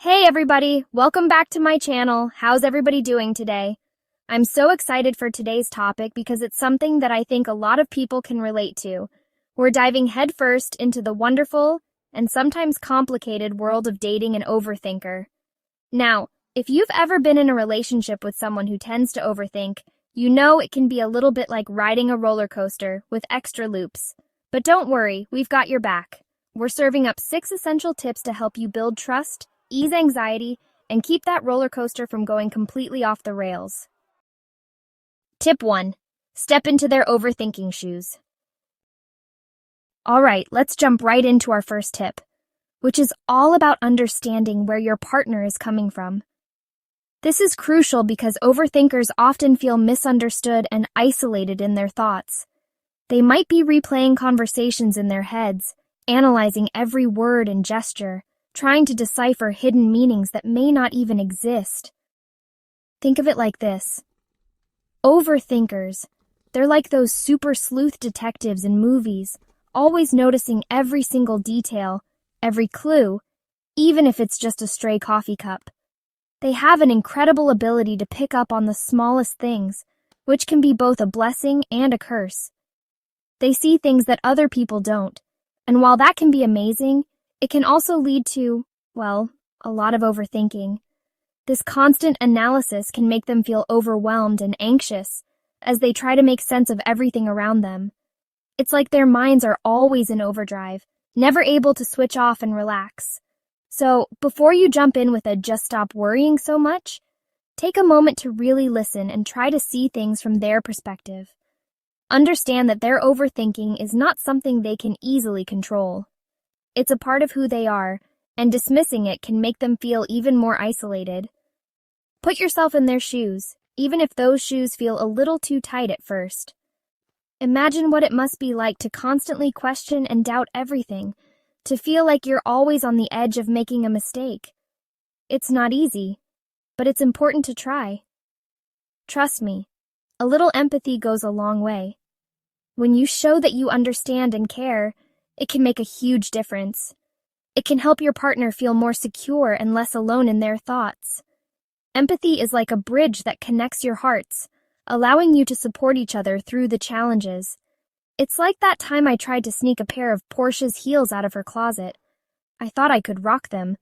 Hey everybody, welcome back to my channel. How's everybody doing today? I'm so excited for today's topic because it's something that I think a lot of people can relate to. We're diving headfirst into the wonderful and sometimes complicated world of dating an overthinker. Now, if you've ever been in a relationship with someone who tends to overthink, you know it can be a little bit like riding a roller coaster with extra loops. But don't worry, we've got your back. We're serving up 6 essential tips to help you build trust, ease anxiety, and keep that roller coaster from going completely off the rails. Tip 1. Step into their overthinking shoes. All right, let's jump right into our first tip, which is all about understanding where your partner is coming from. This is crucial because overthinkers often feel misunderstood and isolated in their thoughts. They might be replaying conversations in their heads, analyzing every word and gesture, trying to decipher hidden meanings that may not even exist. Think of it like this. Overthinkers, they're like those super sleuth detectives in movies, always noticing every single detail, every clue, even if it's just a stray coffee cup. They have an incredible ability to pick up on the smallest things, which can be both a blessing and a curse. They see things that other people don't, and while that can be amazing, it can also lead to, well, a lot of overthinking. This constant analysis can make them feel overwhelmed and anxious as they try to make sense of everything around them. It's like their minds are always in overdrive, never able to switch off and relax. So, before you jump in with a "just stop worrying so much," take a moment to really listen and try to see things from their perspective. Understand that their overthinking is not something they can easily control. It's a part of who they are, and dismissing it can make them feel even more isolated. Put yourself in their shoes, even if those shoes feel a little too tight at first. Imagine what it must be like to constantly question and doubt everything, to feel like you're always on the edge of making a mistake. It's not easy, but it's important to try. Trust me, a little empathy goes a long way. When you show that you understand and care, it can make a huge difference. It can help your partner feel more secure and less alone in their thoughts. Empathy is like a bridge that connects your hearts, allowing you to support each other through the challenges. It's like that time I tried to sneak a pair of Portia's heels out of her closet. I thought I could rock them,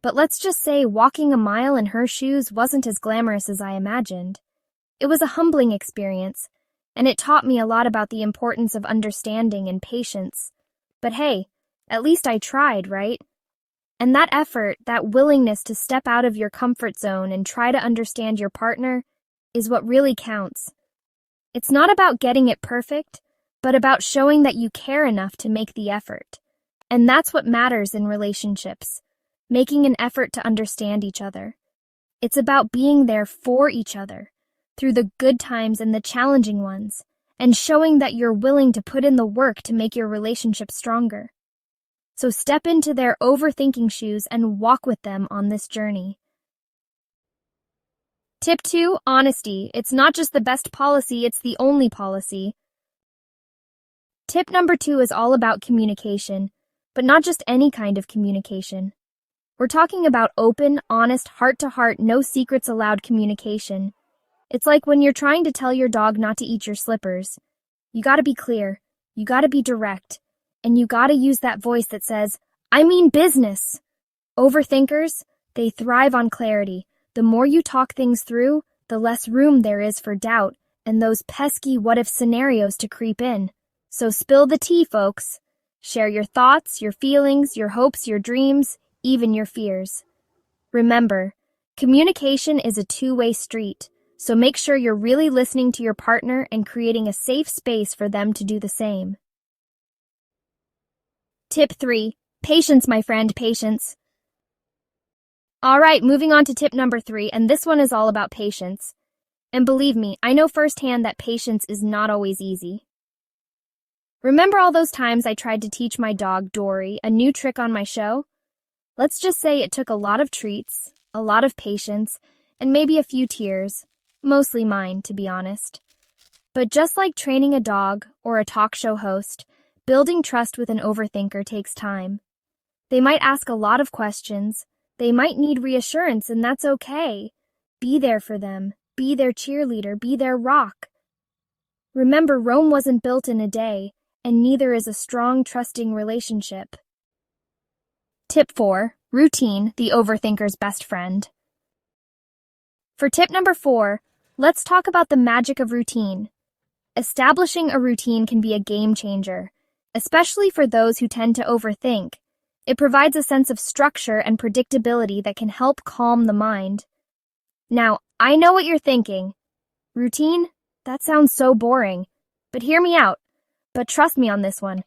but let's just say walking a mile in her shoes wasn't as glamorous as I imagined. It was a humbling experience, and it taught me a lot about the importance of understanding and patience. But hey, at least I tried, right? And that effort, that willingness to step out of your comfort zone and try to understand your partner, is what really counts. It's not about getting it perfect, but about showing that you care enough to make the effort. And that's what matters in relationships, making an effort to understand each other. It's about being there for each other, through the good times and the challenging ones, and showing that you're willing to put in the work to make your relationship stronger. So step into their overthinking shoes and walk with them on this journey. Tip 2, honesty. It's not just the best policy, it's the only policy. Tip number 2 is all about communication, but not just any kind of communication. We're talking about open, honest, heart-to-heart, no secrets allowed communication. It's like when you're trying to tell your dog not to eat your slippers. You gotta be clear, you gotta be direct, and you gotta use that voice that says, "I mean business." Overthinkers, they thrive on clarity. The more you talk things through, the less room there is for doubt and those pesky what-if scenarios to creep in. So spill the tea, folks. Share your thoughts, your feelings, your hopes, your dreams, even your fears. Remember, communication is a two-way street. So make sure you're really listening to your partner and creating a safe space for them to do the same. Tip 3. Patience, my friend, patience. All right, moving on to tip number 3, and this one is all about patience. And believe me, I know firsthand that patience is not always easy. Remember all those times I tried to teach my dog, Dory, a new trick on my show? Let's just say it took a lot of treats, a lot of patience, and maybe a few tears. Mostly mine, to be honest. But just like training a dog or a talk show host, building trust with an overthinker takes time. They might ask a lot of questions, They might need reassurance, and that's okay. Be there for them. Be their cheerleader. Be their rock. Remember, Rome wasn't built in a day, and neither is a strong, trusting relationship. Tip 4. Routine, the overthinker's best friend. For tip number 4, let's talk about the magic of routine. Establishing a routine can be a game changer, especially for those who tend to overthink. It provides a sense of structure and predictability that can help calm the mind. Now, I know what you're thinking. Routine? That sounds so boring. But hear me out. But trust me on this one.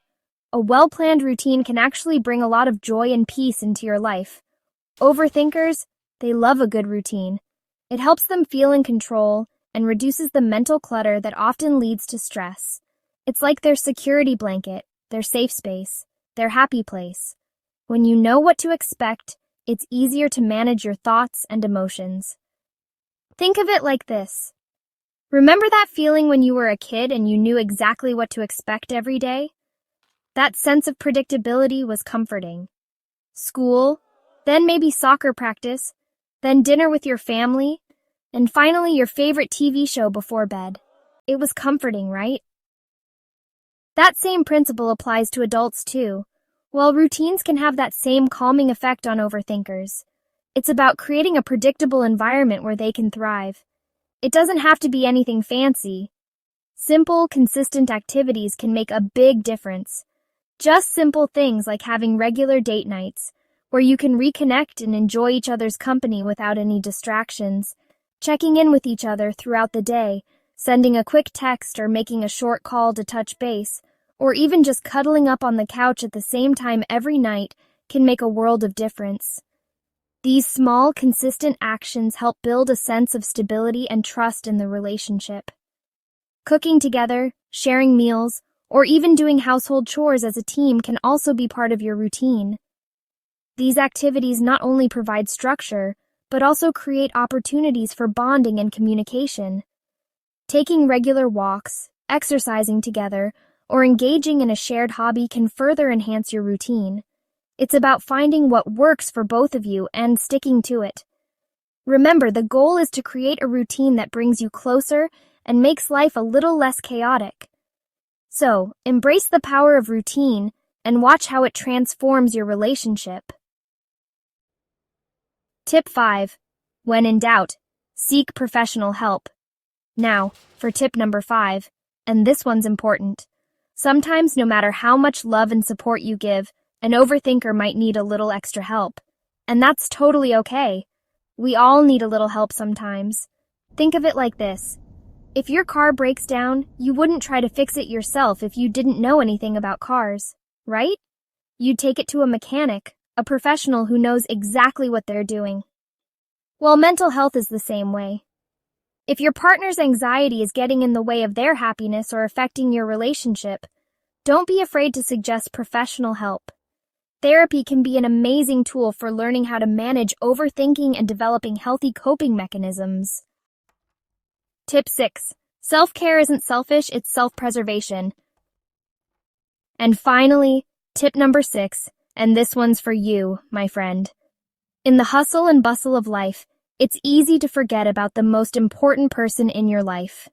A well-planned routine can actually bring a lot of joy and peace into your life. Overthinkers, they love a good routine. It helps them feel in control and reduces the mental clutter that often leads to stress. It's like their security blanket, their safe space, their happy place. When you know what to expect, it's easier to manage your thoughts and emotions. Think of it like this. Remember that feeling when you were a kid and you knew exactly what to expect every day? That sense of predictability was comforting. School, then maybe soccer practice, then dinner with your family, and finally your favorite TV show before bed. It was comforting, right? That same principle applies to adults too. While routines can have that same calming effect on overthinkers, it's about creating a predictable environment where they can thrive. It doesn't have to be anything fancy. Simple, consistent activities can make a big difference. Just simple things like having regular date nights, where you can reconnect and enjoy each other's company without any distractions, checking in with each other throughout the day, sending a quick text or making a short call to touch base, or even just cuddling up on the couch at the same time every night can make a world of difference. These small, consistent actions help build a sense of stability and trust in the relationship. Cooking together, sharing meals, or even doing household chores as a team can also be part of your routine. These activities not only provide structure, but also create opportunities for bonding and communication. Taking regular walks, exercising together, or engaging in a shared hobby can further enhance your routine. It's about finding what works for both of you and sticking to it. Remember, the goal is to create a routine that brings you closer and makes life a little less chaotic. So, embrace the power of routine and watch how it transforms your relationship. Tip 5. When in doubt, seek professional help. Now, for tip number 5, and this one's important. Sometimes, no matter how much love and support you give, an overthinker might need a little extra help. And that's totally okay. We all need a little help sometimes. Think of it like this. If your car breaks down, you wouldn't try to fix it yourself if you didn't know anything about cars, right? You'd take it to a mechanic, a professional who knows exactly what they're doing. Well, mental health is the same way. If your partner's anxiety is getting in the way of their happiness or affecting your relationship, don't be afraid to suggest professional help. Therapy can be an amazing tool for learning how to manage overthinking and developing healthy coping mechanisms. Tip 6. Self-care isn't selfish, it's self-preservation. And finally, tip number 6, and this one's for you, my friend. In the hustle and bustle of life, it's easy to forget about the most important person in your life.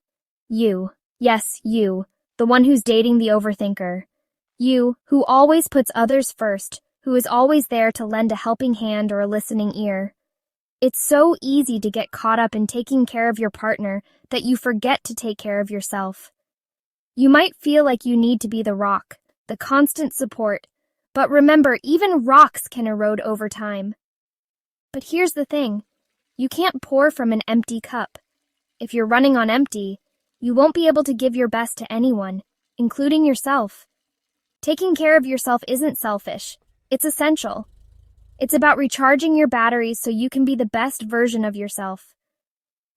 You. Yes, you. The one who's dating the overthinker. You, who always puts others first, who is always there to lend a helping hand or a listening ear. It's so easy to get caught up in taking care of your partner that you forget to take care of yourself. You might feel like you need to be the rock, the constant support, but remember, even rocks can erode over time. But here's the thing, you can't pour from an empty cup. If you're running on empty, you won't be able to give your best to anyone, including yourself. Taking care of yourself isn't selfish, it's essential. It's about recharging your batteries so you can be the best version of yourself.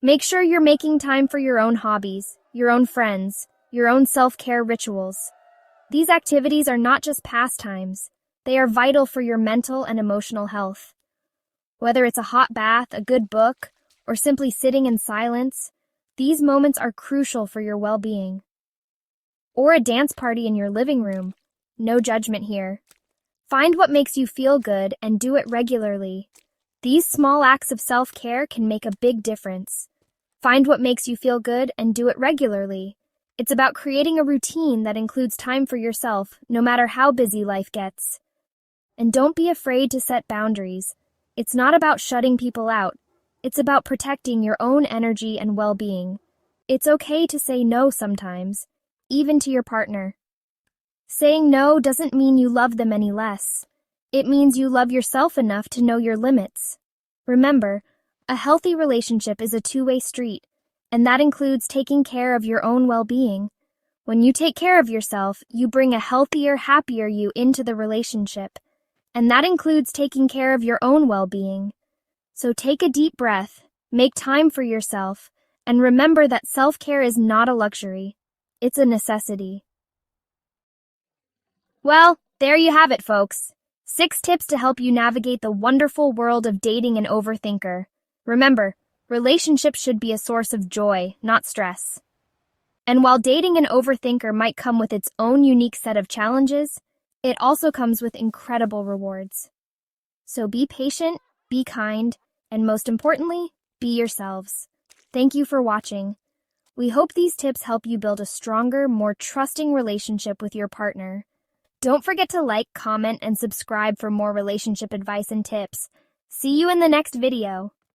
Make sure you're making time for your own hobbies, your own friends, your own self-care rituals. These activities are not just pastimes, they are vital for your mental and emotional health. Whether it's a hot bath, a good book, or simply sitting in silence, these moments are crucial for your well-being. Or a dance party in your living room. No judgment here. Find what makes you feel good and do it regularly. These small acts of self-care can make a big difference. Find what makes you feel good and do it regularly. It's about creating a routine that includes time for yourself, no matter how busy life gets. And don't be afraid to set boundaries. It's not about shutting people out. It's about protecting your own energy and well-being. It's okay to say no sometimes, even to your partner. Saying no doesn't mean you love them any less. It means you love yourself enough to know your limits. Remember, a healthy relationship is a two-way street, and that includes taking care of your own well-being. When you take care of yourself, you bring a healthier, happier you into the relationship, and that includes taking care of your own well-being. So take a deep breath, make time for yourself, and remember that self-care is not a luxury. It's a necessity. Well, there you have it, folks. 6 tips to help you navigate the wonderful world of dating an overthinker. Remember, relationships should be a source of joy, not stress. And while dating an overthinker might come with its own unique set of challenges, it also comes with incredible rewards. So be patient, be kind, and most importantly, be yourselves. Thank you for watching. We hope these tips help you build a stronger, more trusting relationship with your partner. Don't forget to like, comment, and subscribe for more relationship advice and tips. See you in the next video.